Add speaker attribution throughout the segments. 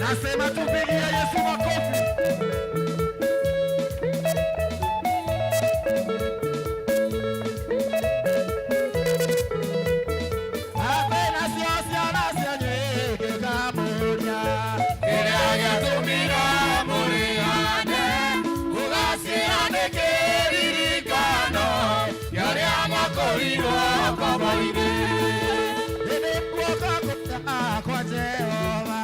Speaker 1: Nasema tupigie Yesu makofi. Apena siasa na sianyeke kamunya. Kiraga tumira muriane. Ugasirane keririkano. Yare amakoriro kabaine. Ene kuoka kuta kwa Jehova.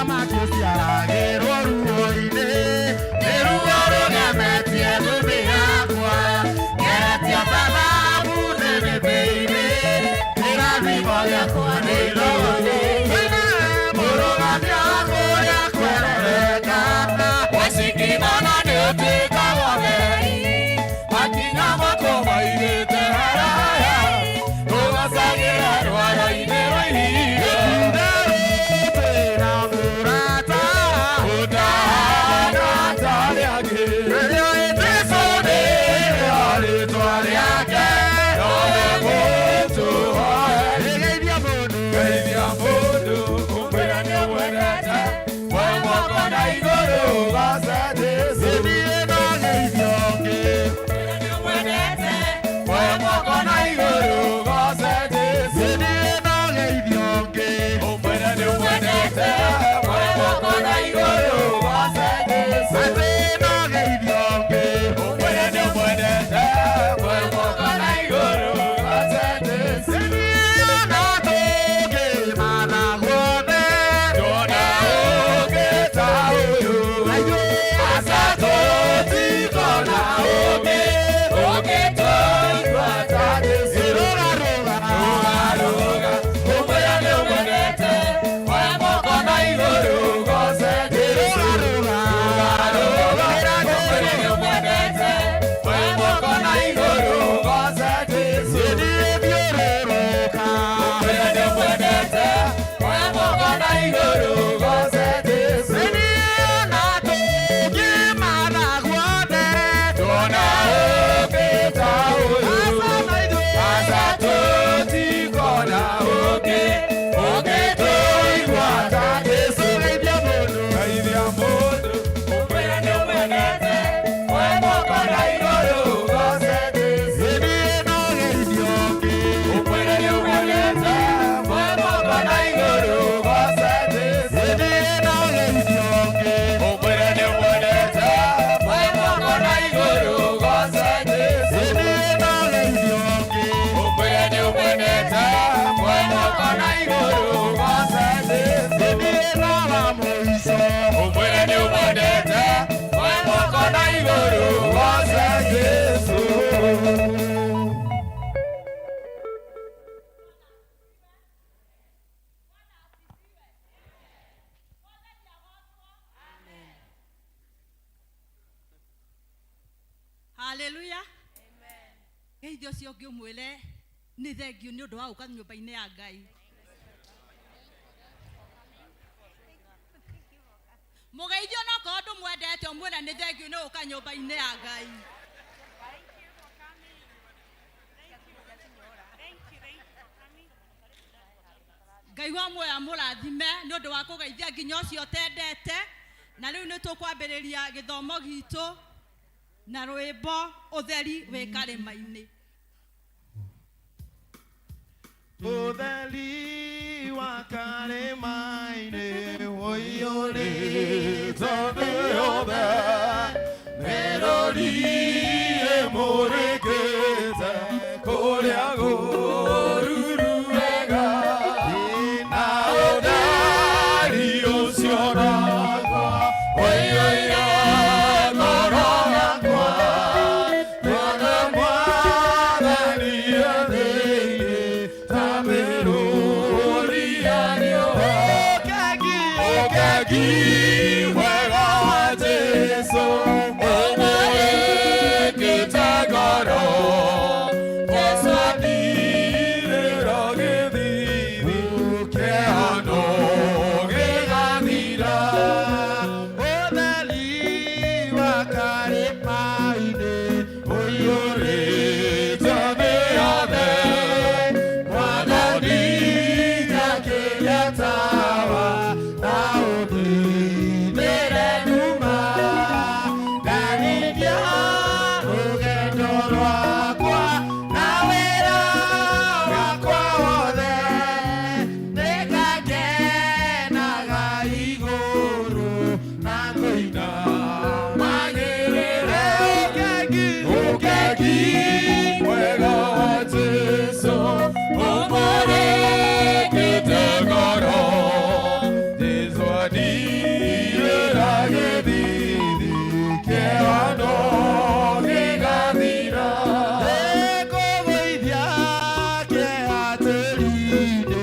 Speaker 2: Majesty, I get all Hallelujah. Amen. Geithio cio ngiumwire ni thengio ni undu wa uka nyumba-ini ya Ngai. Mugeithio no ko ndu mwendete umwire ni thengio ni uka nyumba-ini ya Ngai. Ngai wa moya murathime ni undu wa kugeithia nginya ucio tendete. Na riu ni tukwambiriria githomo gitu na rwimbo utheri wi karima-ini.
Speaker 1: Utheri wa karima-ini woiyũrĩte thĩ yothe, mĩrũri ĩmũrĩkĩte kũrĩa kũruru wega, na ũtheri ũcio nakwa woiyũire ngoro yakwa, wona Mwathani thĩinĩ ta mĩrũri ya riũa. Ũkegi wega wa Jesũ ũmũrĩkĩte ngoro, Jesũ athirĩra gĩthithi kĩhano gĩgathira. Ũtheri wa karĩma-inĩ ũiyũrĩte thĩ yothe, Mwathani njakĩria tawa na ũthithĩre nduma, ngarĩithia rũgendo rwakwa na wĩra wakwa wothe, nĩngakenaga igũrũ na ngũina magĩrĩre. Ũkegi mwega wa Jesũ ũmũrĩkĩte ngoro, Jesũ athirĩra gĩthithi kĩhano gĩgathira. Nĩngũgũithia kĩeha tĩĩri-inĩ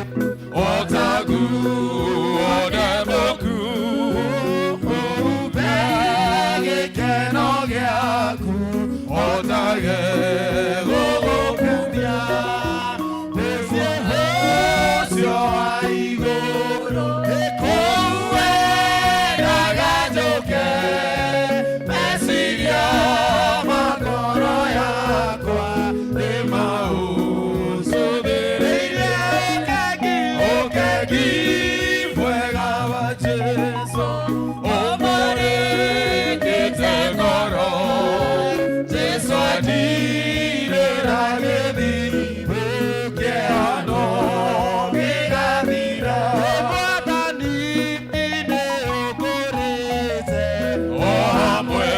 Speaker 1: o ta nguo ndemũku, ũhumbe gĩkeno gĩaku o ta gĩgũgũkumia. Mũciĩ ũcio wa igũrũ ĩkuue ndaganjũke, meciria ma ngoro yakwa nĩmaũcũthĩrĩirie. Ũkegi mwega wa Jesũ ũmũrĩkĩte ngoro, Jesũ athirĩra gĩthithi kĩhano gĩgathira. Mwathani nĩũkũrĩte o hamwe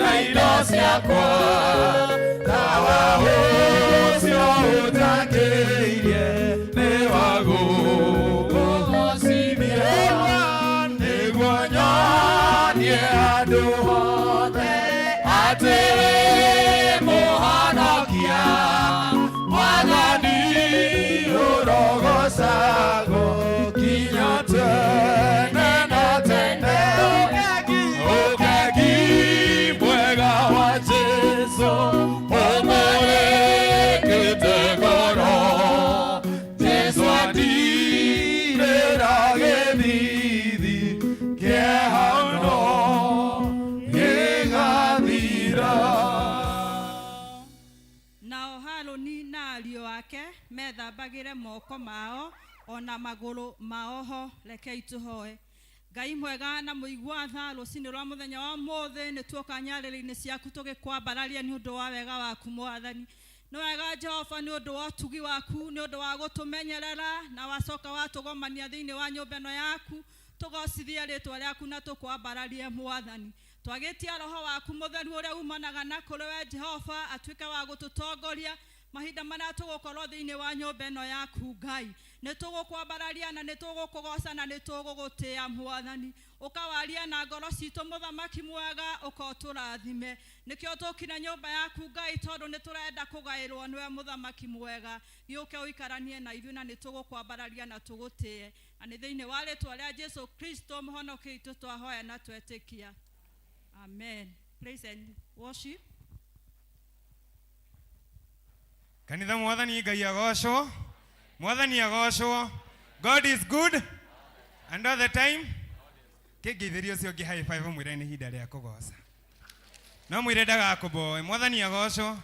Speaker 1: na indo ciakwa, tawa ũcio ũtakĩirie nĩ wa gũgũgocithia, nĩguo nyonie andũ othe atĩ wĩ mũhonokia, Mwathani ũrogocagwo nginya tene na tene. Ũkegi mwega wa Jesũ ũmũrĩkĩte ngoro, Jesũ athirĩra gĩthithi kĩhano gĩgathira.
Speaker 2: Nao Harũni na ariũ ake methambagĩre moko mao ona magũrũ mao ho. Rekei tũhoe. Ngai mwega na mũigua tha rũcinĩ rwa mũthenya wa ũmũthĩ nĩ tuoka nyarĩrĩ-inĩ ciaku tũgĩkwambararia nĩ ũndũ wa wega waku Mwathani. Nĩ wega Jehova nĩ ũndũ wa ũtugi waku, nĩ ũndũ wa gũtũmenyerera na wacoka watũgomania thĩinĩ wa nyũmba ĩno yaku, tũgocithia rĩtwa rĩaku na tũkwambararie Mwathani. Twagĩtia roho waku mũtheru ũrĩa umanaga na kũrĩ we Jehova atuĩke wa gũtũtongoria mahinda marĩa tũgũkorwo thĩinĩ wa nyũmba ĩno yaku Ngai. Nĩ tũgũkwambararia na nĩ tũgũkũgoca na nĩ tũgũgũtĩĩa Mwathani. Ũkawaria na ngoro citũ mũthamaki mwega, ũkotũrathime. Nĩkĩo tũkire nyũmba yaku Ngai tondũ nĩ tũrenda kũgaĩrwo nĩwe mũthamaki mwega. Gĩũke ũikaranie na ithuĩ na nĩ tũgũkwambararia na tũgũtĩe. Na nĩ thĩinĩ wa rĩtwa rĩa Jesũ Kristo mũhonokia witũ twahoya na twetĩkia. Amen. Praise and worship.
Speaker 3: Kanitha mwathani Ngai agocwo. Mwathani agocwo. God is good and all the time. Kĩngĩithĩrio ũcio ũngĩ high five mwĩre nĩ ihinda rĩa kũgoca. No mwĩre ndagakũboe. Mwathani agocwo.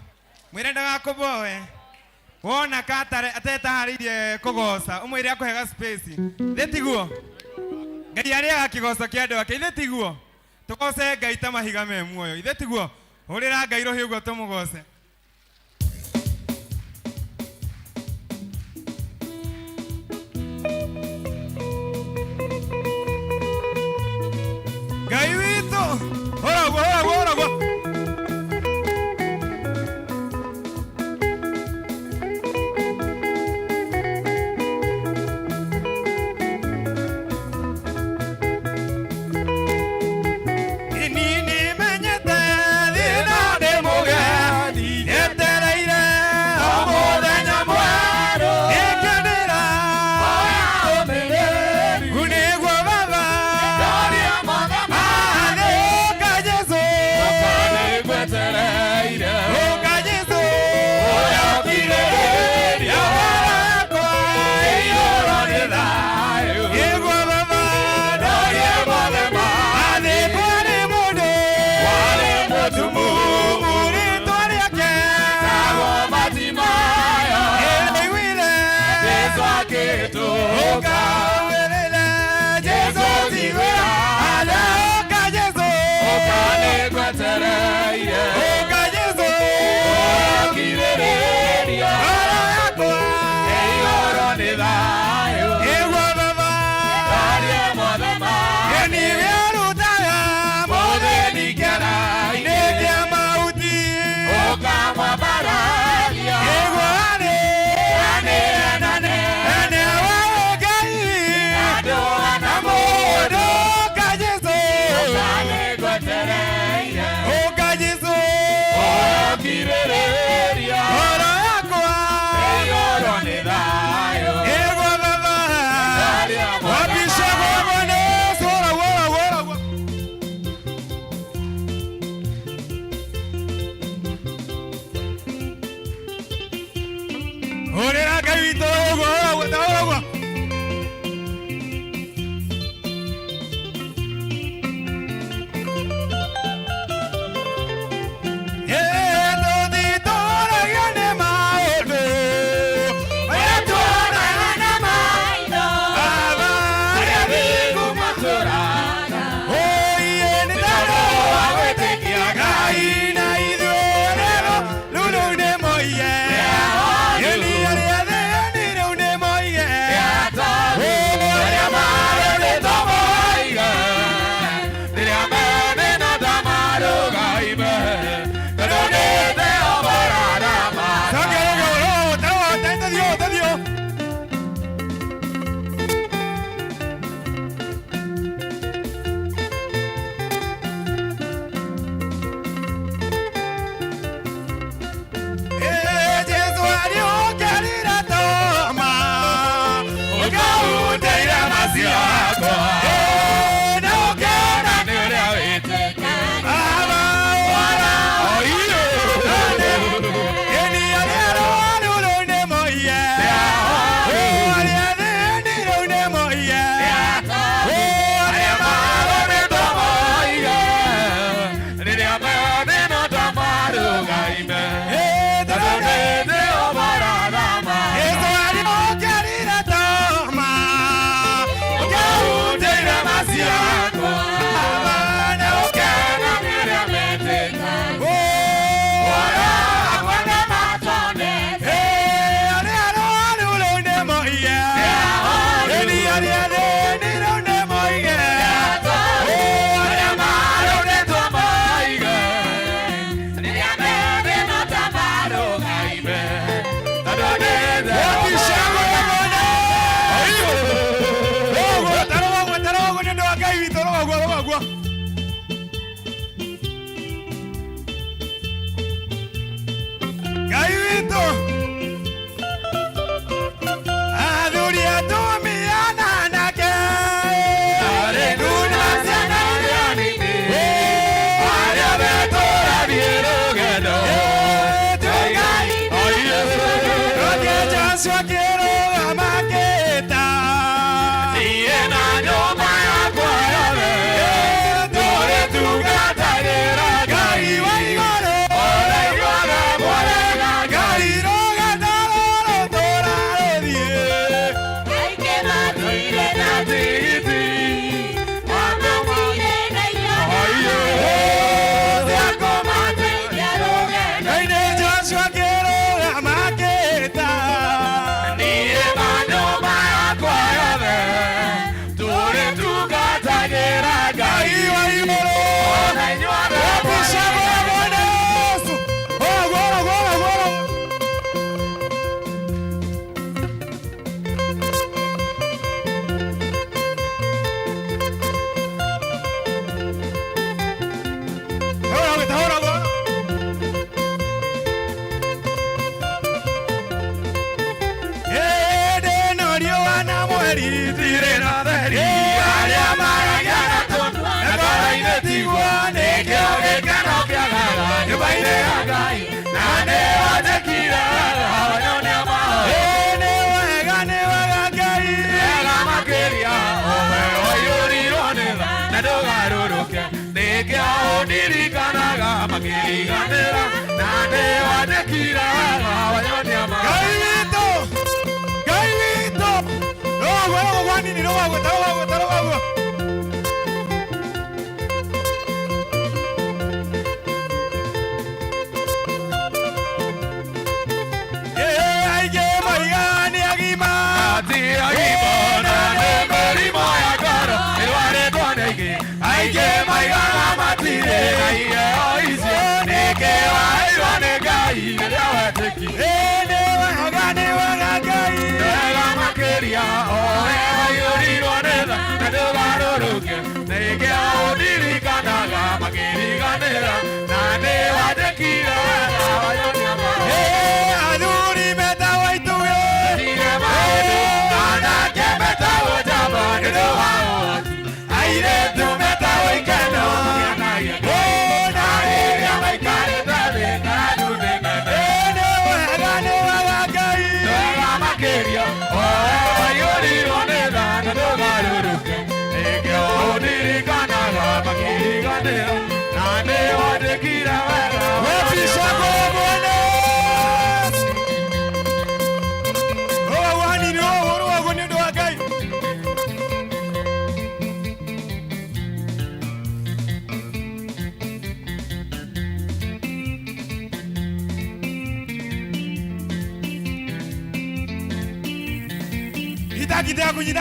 Speaker 3: Mwĩre ndagakũboe. Wona katare atetaharĩirie kũgoca. Ũmwĩre akũhega space. Thĩtiguo. Ngai arĩaga kĩgoco kĩa andũ ake. Thĩtiguo. Tũgoce Ngai ta mahiga me muoyo. Thĩtiguo. Hũrĩra Ngai rũhĩ ũguo tũmũgoce. Ngai witũ. Hũra.
Speaker 1: na ndũgarũrũke nĩkĩo ũndirikanaga makĩriganĩra na nĩwandĩkire wega wanyonia ma
Speaker 3: Ngai witũ rogo gwanini rogo tarogo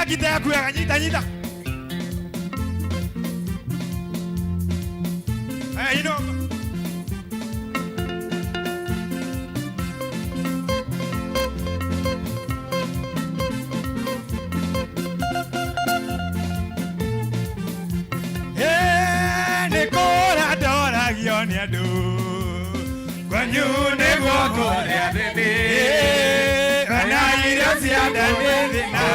Speaker 3: Nyita yaku wega nyita aya ino nĩkũra ndoragio nĩ andũ kwanyu nĩguo kũrĩa thĩinĩ ona irio cia ndanĩthĩ na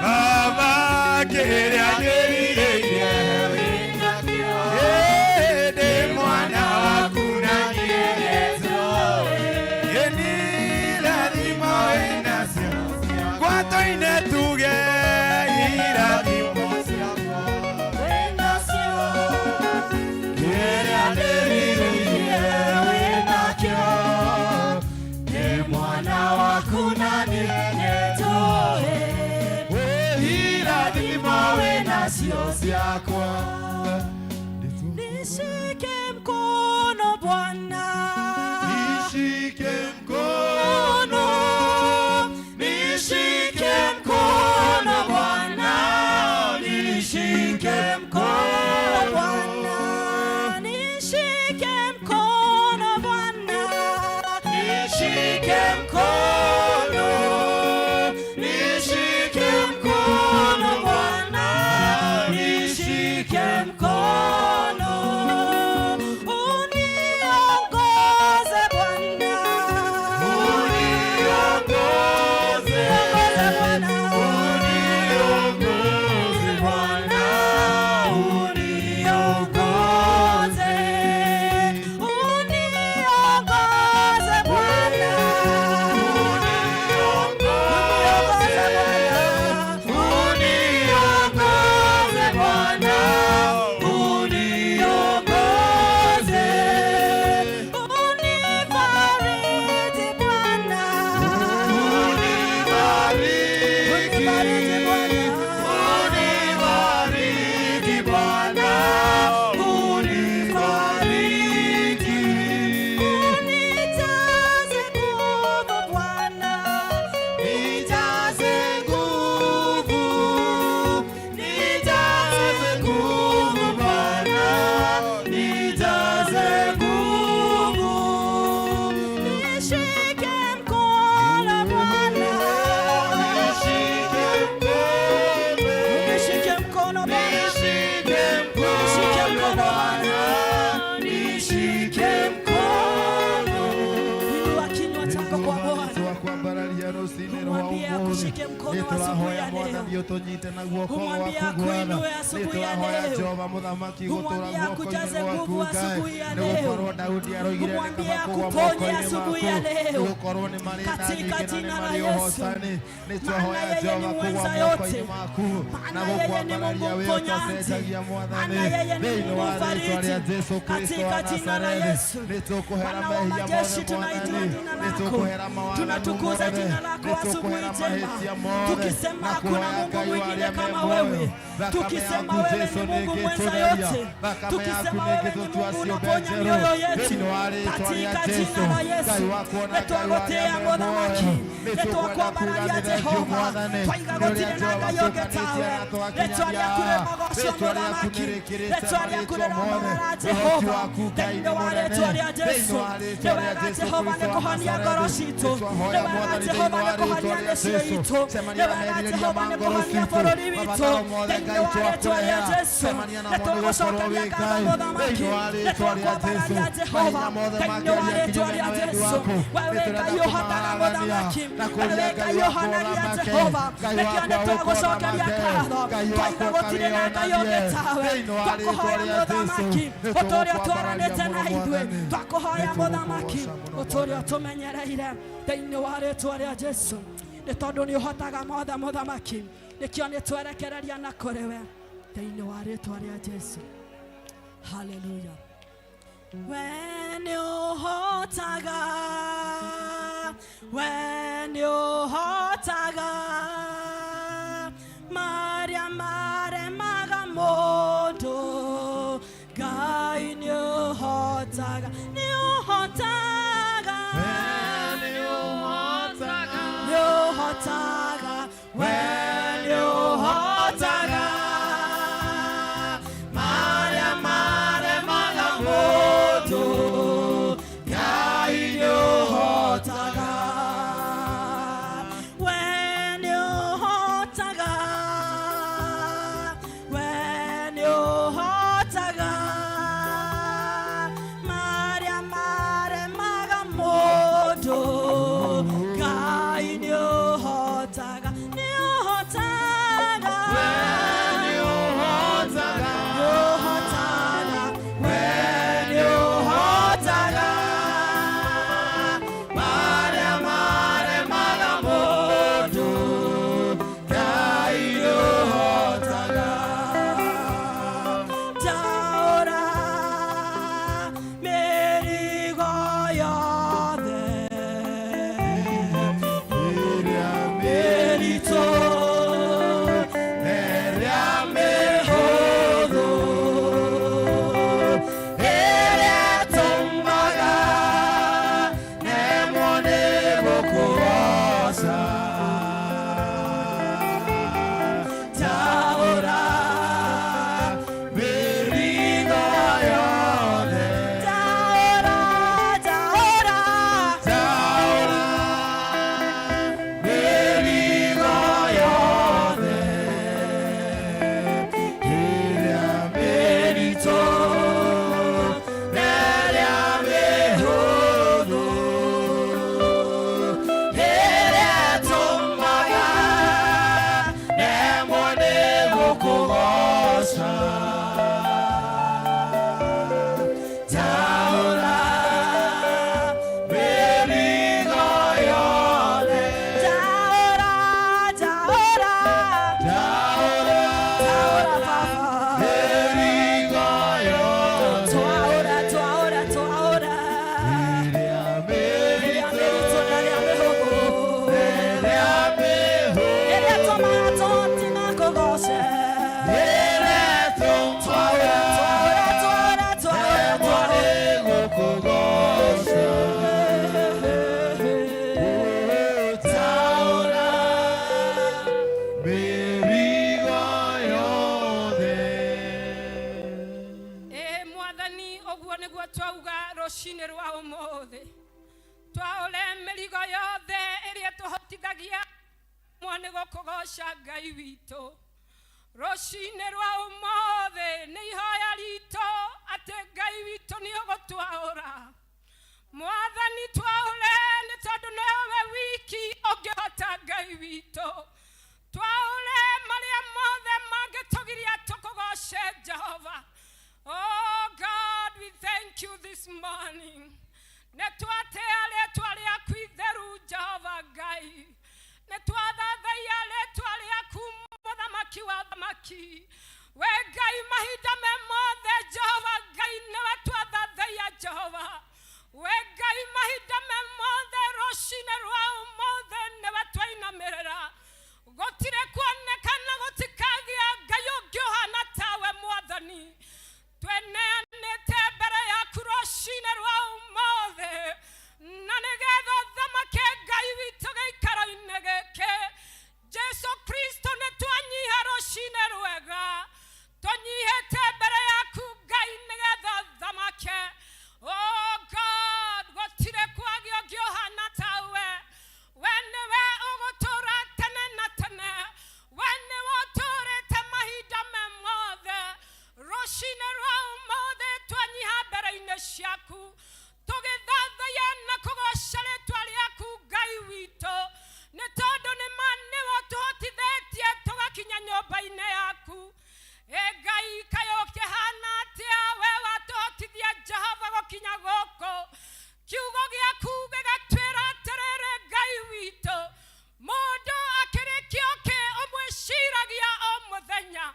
Speaker 3: Baba, que
Speaker 1: sio siakwa.
Speaker 2: Nishike mkono Bwana,
Speaker 1: Nishike mkono, nishike mkono Bwana, nishike mkono Bwana,
Speaker 2: nishike mkono Bwana,
Speaker 1: nishike mkono, nishike mkono Bwana, nishike mkono,
Speaker 2: uniongoze Bwana,
Speaker 1: uniongoze
Speaker 2: Bwana,
Speaker 1: uniongoze Bwana, uniongoze,
Speaker 2: uniongoze Bwana,
Speaker 1: uniongoze Bwana, uniongoze,
Speaker 2: unifariji Bwana,
Speaker 1: unibariki, unibariki Bwana, unibariki,
Speaker 2: unijaze nguvu Bwana,
Speaker 1: nijaze nguvu, nijaze nguvu Bwana, nijaze nguvu,
Speaker 2: nishike mkono Bwana,
Speaker 1: nishike mkono,
Speaker 2: nishike mkono Bwana,
Speaker 1: nishike mkono Bwana, nishike mkono.
Speaker 2: inua kinywa chako kwa Bwana, umwambie akushike mkono asubuhi ya leo, umwambie akuinue asubuhi ya leo, umwambie akujaze nguvu asubuhi ya leo, umwambie akuponye asubuhi ya leo, katika jina la Yesu. Maana yeye ni mwenza yote, maana yeye ni Mungu mponyaji, maana yeye ni Mungu mfariji, katika jina la Yesu. Bwana wa majeshi, tunainua jina lako, tunatukuza jina lako asubuhi njema, tukisema hakuna Mungu mwingine kama wewe, tukisema wewe ni Mungu mwenza yote, tukisema wewe ni Mungu unaponya mioyo yetu, katika jina la Yesu. Netwagotea muthamaki, netwakwambararia Jehova, twaigagotire na Ngai ũngĩ tawe, rĩtwa rĩaku rĩmogocwo muthamaki, rĩtwa rĩaku rĩramagara Jehova, thĩinĩ wa rĩtwa rĩa Jesu. Nĩ wega Jehova nĩ kũhonia ngoro citũ, nĩ wega Jehova nĩ kũhonia mĩciĩ itũ, nĩ wega Jehova nĩ kũhonia bũrũri witũ, thĩinĩ wa rĩtwa rĩa Jesu. Nĩtũgũcokeria ngatho muthamaki, nĩtwakwambararia Jehova, thĩinĩ wa rĩtwa rĩa Jesu. Wewe Ngai ũhotaga muthamaki, wewe Ngai ũhonagia Jehova, nĩkĩo nĩtwagũcokeria ngatho, twaigua gũtirĩ na Ngai ũngĩ tawe, twakũhoya muthamaki, ũtũũria ũtwaranĩte na ithuĩ, twakũhoya muthamaki, ũtũũria ũtũmenyereire, thĩinĩ wa rĩtwa rĩa Jesu. Nĩ tondũ nĩ ũhotaga mothe muthamaki, nĩkĩo nĩtwerekereria na kũrĩ we, thĩinĩ wa rĩtwa rĩa Jesu. Haleluya. We nĩ ũhotaga, we nĩ ũhotaga marĩa maremaga mũndũ, Ngai nĩ ũhotaga, nĩ ũhotaga, nĩ ũhotaga, we nĩ ũhotaga marĩa maremaga mũndũ, Ngai nĩ ũhotaga, we nĩ ũhotaga, we nĩ ũhotaga marĩa
Speaker 4: nĩguo twauga rũcinĩ rwa ũmũthĩ twaũre mĩrigo yothe ĩrĩa tũhotithagia nĩ gũkũgoca Ngai witũ. Rũcinĩ rwa ũmũthĩ nĩ ihoya ritũ atĩ Ngai witũ nĩ ũgũtwaũra. Mwathani twaũre nĩ tondũ nĩwe wiki ũngĩhota Ngai witũ. Twaũre marĩa mothe mangĩtũgiria tũkũgoce Jehova. Oh God, we thank you this morning. Netwatea rĩtwa rĩaku itheru Jehova Ngai. Netwathathaia rĩtwa rĩaku mũthamaki wa thamaki. We Ngai mahinda me mothe Jehova Ngai nĩwe twathathaia Jehova. We Ngai mahinda me mothe rũcinĩ rwa ũmũthĩ nĩwe twainamĩrĩra. Gũtirĩ kuonekana gũtikagĩa Ngai ũngĩ ũhana tawe Mwathani. Tweneanĩte mbere yaku rũcinĩ rwa ũmũthĩ na nĩgetha ũthamake Ngai witũ gĩikaro-inĩ gĩkĩ. Jesu Kristo nĩtwanyiha rũcinĩ rwega. Tũnyihĩte mbere yaku Ngai nĩgetha ũthamake. Oh God, gũtirĩ kwagĩa ũngĩ ũhana tawe. We nĩwe ũgũtũũra tene na tene. We nĩwe ũtũũrĩte mahinda me mothe. Rũcinĩ rwa ũmũthĩ twanyiha mbere-inĩ ciaku tũgĩthathaiya na kũgoca rĩtwa rĩaku Ngai witũ, nĩ tondũ nĩwe ũtũhotithĩtie tũgakinya nyũmba-inĩ yaku. Ngai kaĩ ũkĩhana atĩa we watũhotithia Jehova gũkinya gũkũ. Kiugo gĩaku gĩgatwĩra atĩrĩrĩ Ngai witũ, mũndũ akĩrĩkia ũkĩ ũmwĩciragia o mũthenya.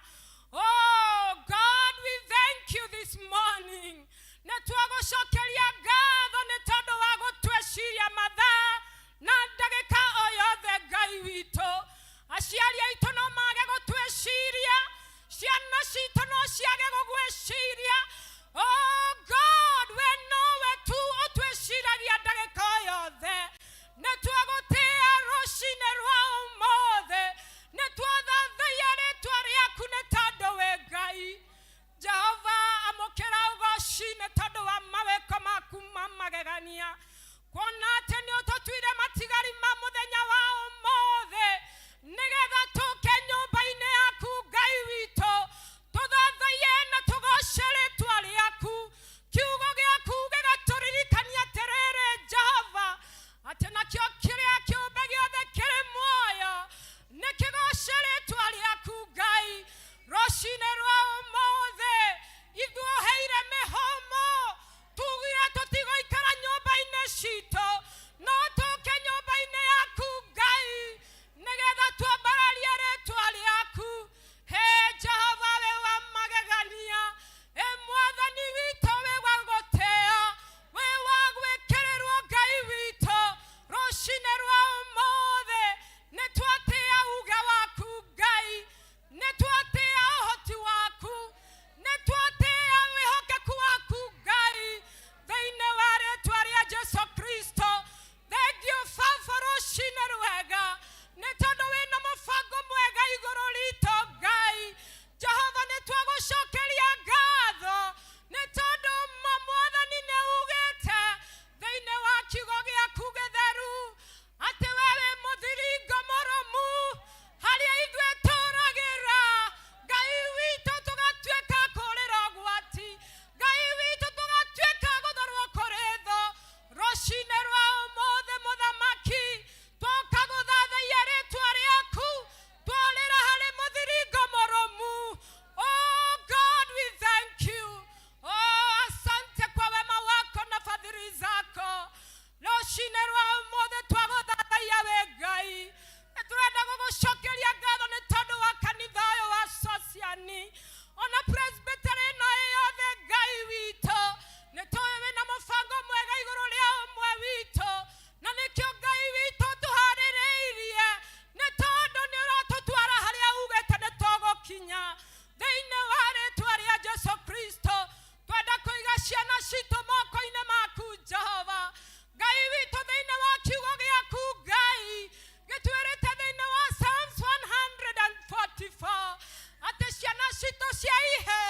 Speaker 4: Oh God, we thank you this morning. Nĩtwagũcokeria ngatho nĩ tondũ wa gũtwĩciria mathaa na ndagĩka o yothe Ngai witũ. Aciari aitũ no mage gũtwĩciria, ciana citũ no ciage gũgwĩciria. Oh God, we nowe tu ũtwĩciragia ndagĩka o yothe. Nĩtwagũtĩĩa rũcinĩ rwa ũmũthĩ. Nĩtwathathaia rĩtwa rĩaku nĩ tondũ wĩ Ngai. Jehova amũkĩra ũgoci nĩ tondũ wa mawĩko maku ma magegania. Kuona atĩ nĩ ũtũtuire matigari ma mũthenya wa ũmũthĩ nĩgetha tũke nyũmba-inĩ yaku Ngai witũ. Tũthathaie na tũgoce rĩtwa rĩaku. Kiugo gĩaku gĩgatũririkania atĩrĩrĩ Jehova, atĩ nakĩo kĩrĩa kĩũmbe gĩothe kĩrĩ muoyo nĩkĩgoce rĩtwa rĩaku Ngai. Rũcinĩ rwa ũmũthĩ ithuoheire mĩhũmũ tugire tũtigũikara nyũmba-inĩ citũ, no tũke nyũmba-inĩ yaku Ngai nĩgetha twambararie rĩtwa rĩaku. Jehova wĩ wa magegania, Mwathani witũ wĩ wa gũtĩĩa, wĩ wa gwĩkĩrĩrwo Ngai witũ. Rũcinĩ rwa ũmũthĩ nĩtwatĩĩa uge waku Ngai, nĩtwatĩĩa ũhoti waku, nĩtwatĩĩa wĩhokeku waku Ngai thĩinĩ wa rĩtwa rĩa Jesu Kristo. Thank you Baba rũcinĩ rwega nĩ tondũ wĩna mũbango mwega igũrũ ritũ Ngai. Jehova nĩtwagũcokeria ngatho nĩ tondũ Mwathani nĩugĩte thĩinĩ wa kiugo gĩaku gĩtheru atĩ we wĩ mũthiringo mũrũmu harĩa ithuĩ tũũragĩra. Ngai witũ tũgatuĩka kũũrĩra ũgwati, Ngai witũ tũgatuĩka gũtharwo kũrĩ thũ. Rũcinĩ rwa ũmũthĩ mũthamaki twoka gũthathaia rĩtwa rĩaku, twarĩra harĩ mũthiringo mũrũmu. Oh God, we thank you. Oh, asante kwa wema wako na fadhili zako. Rũcinĩ rwa ũmũthĩ twagũthathaia wĩ Ngai. Nĩtũrenda gũgũcokeria ngatho nĩ tondũ wa kanitha ũyũ wa Sociani, ona presbytery ĩno yothe Ngai witũ. Nĩtũĩ wĩna mũbango mwega igũrũ rĩa ũmwe witũ, na nĩkĩo Ngai witũ tũharĩrĩirie nĩ tondũ nĩ ũratũtwara harĩa ugĩte nĩ tũgũkinya. Thĩinĩ wa rĩtwa rĩa Jesu Kristo twenda kũiga ciana citũ moko-inĩ maku Jehova. Ngai witũ thĩinĩ wa kiugo gĩaku Ngai gĩtwĩrĩte thĩinĩ wa Psalms 144 atĩ ciana citũ cia ihe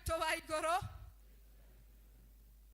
Speaker 4: witũ wa igũrũ